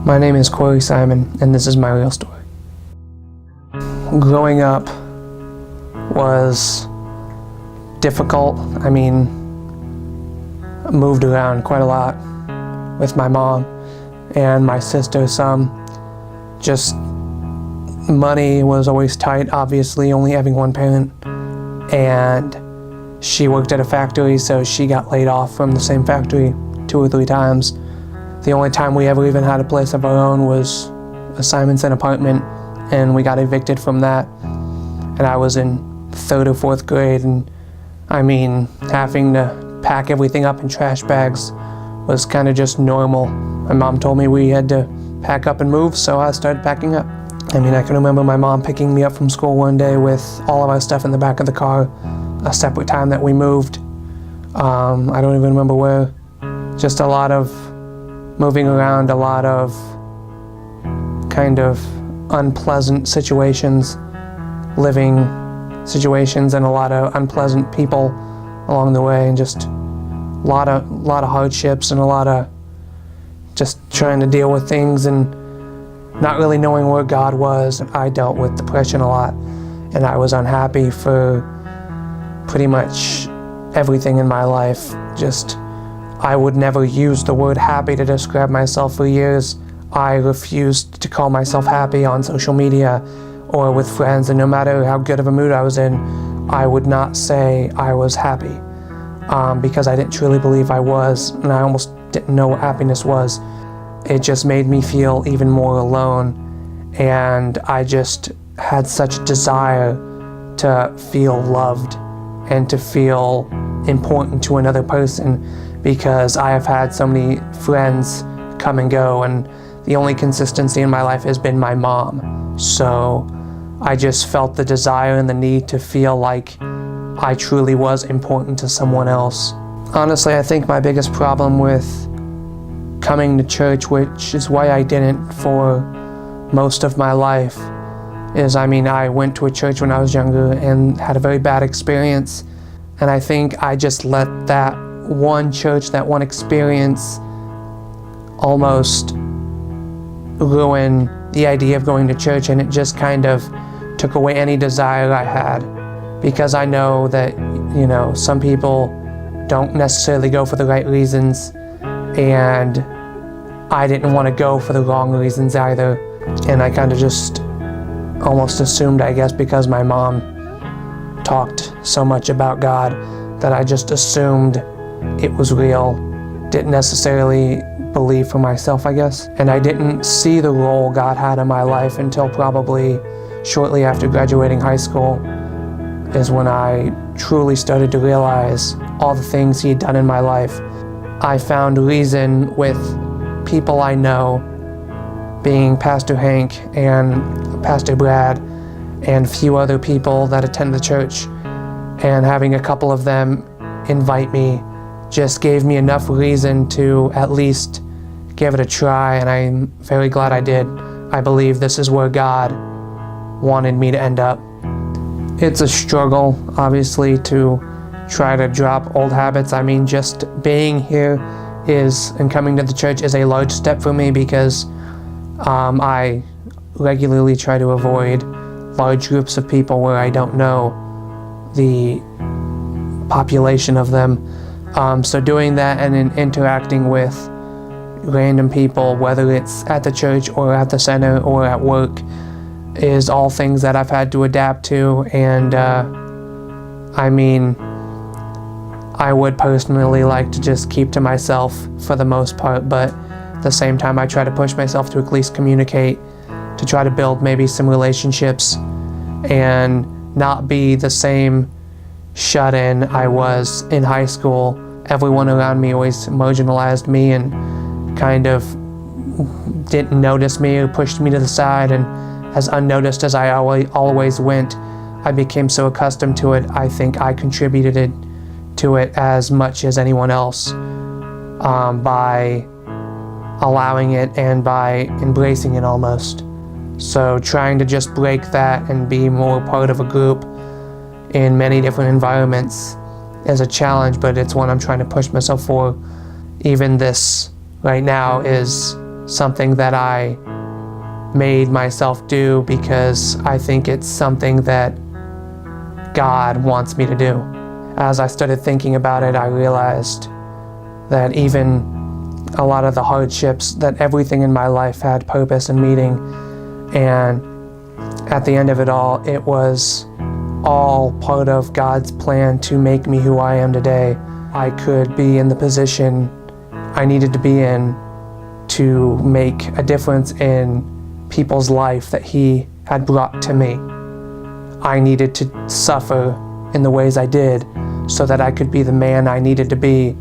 My name is Cory Simon, and this is my real story. Growing up was difficult. I moved around quite a lot with my mom and my sister some. Just money was always tight, obviously, only having one parent. And she worked at a factory, so she got laid off from the same factory 2 or 3 times. The only time we ever even had a place of our own was a Simonson apartment, and we got evicted from that. And I was in 3rd or 4th grade, and having to pack everything up in trash bags was kind of just normal. My mom told me we had to pack up and move, so I started packing up. I can remember my mom picking me up from school one day with all of our stuff in the back of the car, a separate time that we moved. I don't even remember where. Just a lot of moving around, a lot of kind of unpleasant situations, living situations, and a lot of unpleasant people along the way, and just a lot of hardships and a lot of just trying to deal with things and not really knowing where God was. I dealt with depression a lot, and I was unhappy for pretty much everything in my life. I would never use the word happy to describe myself for years. I refused to call myself happy on social media or with friends, and no matter how good of a mood I was in, I would not say I was happy because I didn't truly believe I was, and I almost didn't know what happiness was. It just made me feel even more alone, and I just had such desire to feel loved and to feel important to another person, because I have had so many friends come and go, and the only consistency in my life has been my mom. So I just felt the desire and the need to feel like I truly was important to someone else. Honestly, I think my biggest problem with coming to church, which is why I didn't for most of my life, is I went to a church when I was younger and had a very bad experience. And I think I just let that one church, that one experience, almost ruin the idea of going to church, and it just kind of took away any desire I had. Because I know that, some people don't necessarily go for the right reasons, and I didn't want to go for the wrong reasons either. And I kind of just almost assumed, I guess, because my mom talked so much about God, that I just assumed it was real. Didn't necessarily believe for myself, I guess. And I didn't see the role God had in my life until probably shortly after graduating high school, is when I truly started to realize all the things He had done in my life. I found reason with people I know, being Pastor Hank and Pastor Brad and a few other people that attend the church, and having a couple of them invite me just gave me enough reason to at least give it a try, and I'm very glad I did. I believe this is where God wanted me to end up. It's a struggle, obviously, to try to drop old habits. Just being here and coming to the church is a large step for me, because I regularly try to avoid large groups of people where I don't know the population of them. So doing that and then interacting with random people, whether it's at the church or at the center or at work, is all things that I've had to adapt to. And I would personally like to just keep to myself for the most part, but at the same time I try to push myself to at least communicate, to try to build maybe some relationships and not be the same shut-in I was in high school. Everyone around me always marginalized me and kind of didn't notice me or pushed me to the side, and as unnoticed as I always went, I became so accustomed to it. I think I contributed to it as much as anyone else by allowing it and by embracing it almost. So trying to just break that and be more part of a group in many different environments is a challenge, but it's one I'm trying to push myself for. Even this right now is something that I made myself do because I think it's something that God wants me to do. As I started thinking about it, I realized that even a lot of the hardships, that everything in my life had purpose and meaning, and at the end of it all, it was all part of God's plan to make me who I am today. I could be in the position I needed to be in to make a difference in people's life that He had brought to me. I needed to suffer in the ways I did so that I could be the man I needed to be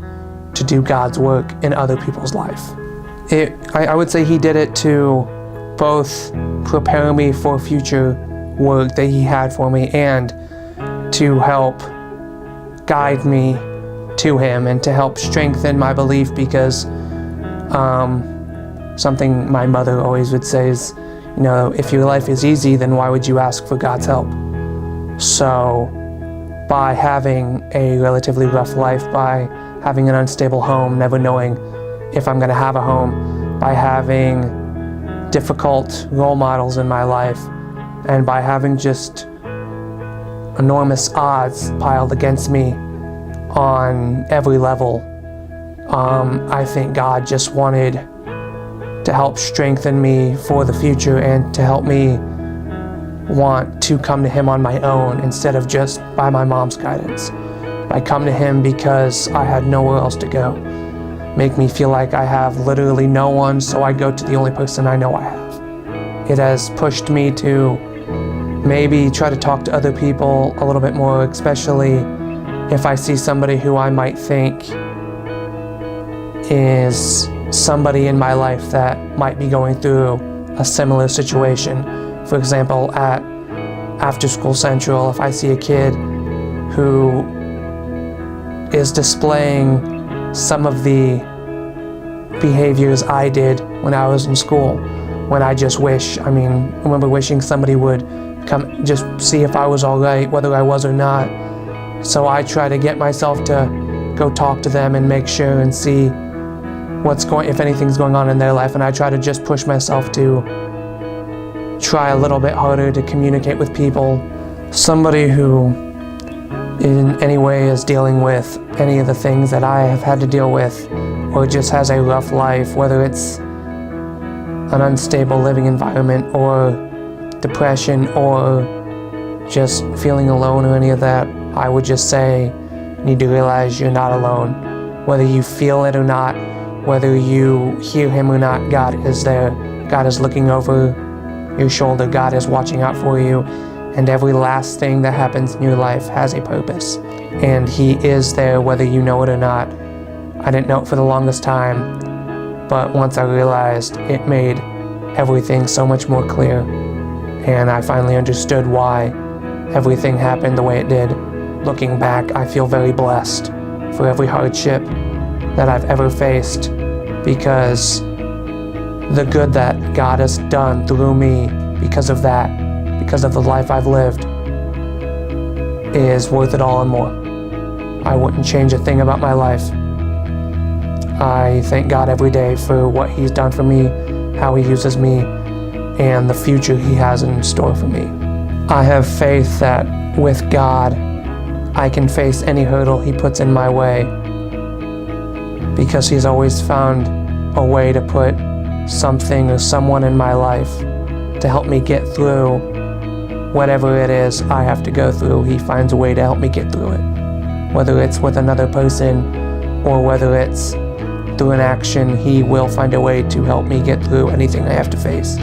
to do God's work in other people's life. I would say He did it to both prepare me for future work that He had for me and to help guide me to Him and to help strengthen my belief, because something my mother always would say is, if your life is easy, then why would you ask for God's help? So by having a relatively rough life, by having an unstable home, never knowing if I'm going to have a home, by having difficult role models in my life, and by having just enormous odds piled against me on every level, I think God just wanted to help strengthen me for the future and to help me want to come to Him on my own instead of just by my mom's guidance. I come to Him because I had nowhere else to go. Make me feel like I have literally no one, so I go to the only person I know I have. It has pushed me to maybe try to talk to other people a little bit more, especially if I see somebody who I might think is somebody in my life that might be going through a similar situation. For example, at After School Central, if I see a kid who is displaying some of the behaviors I did when I was in school, when I just I remember wishing somebody would come just see if I was all right, whether I was or not. So I try to get myself to go talk to them and make sure and see if anything's going on in their life, and I try to just push myself to try a little bit harder to communicate with people. Somebody who in any way is dealing with any of the things that I have had to deal with, or just has a rough life, whether it's an unstable living environment or depression or just feeling alone or any of that, I would just say you need to realize you're not alone. Whether you feel it or not, whether you hear Him or not, God is there. God is looking over your shoulder. God is watching out for you. And every last thing that happens in your life has a purpose. And He is there whether you know it or not. I didn't know it for the longest time, but once I realized, it made everything so much more clear. And I finally understood why everything happened the way it did. Looking back, I feel very blessed for every hardship that I've ever faced, because the good that God has done through me because of that, because of the life I've lived, is worth it all and more. I wouldn't change a thing about my life. I thank God every day for what He's done for me, how He uses me, and the future He has in store for me. I have faith that with God, I can face any hurdle He puts in my way, because He's always found a way to put something or someone in my life to help me get through whatever it is I have to go through. He finds a way to help me get through it. Whether it's with another person or whether it's through an action, He will find a way to help me get through anything I have to face.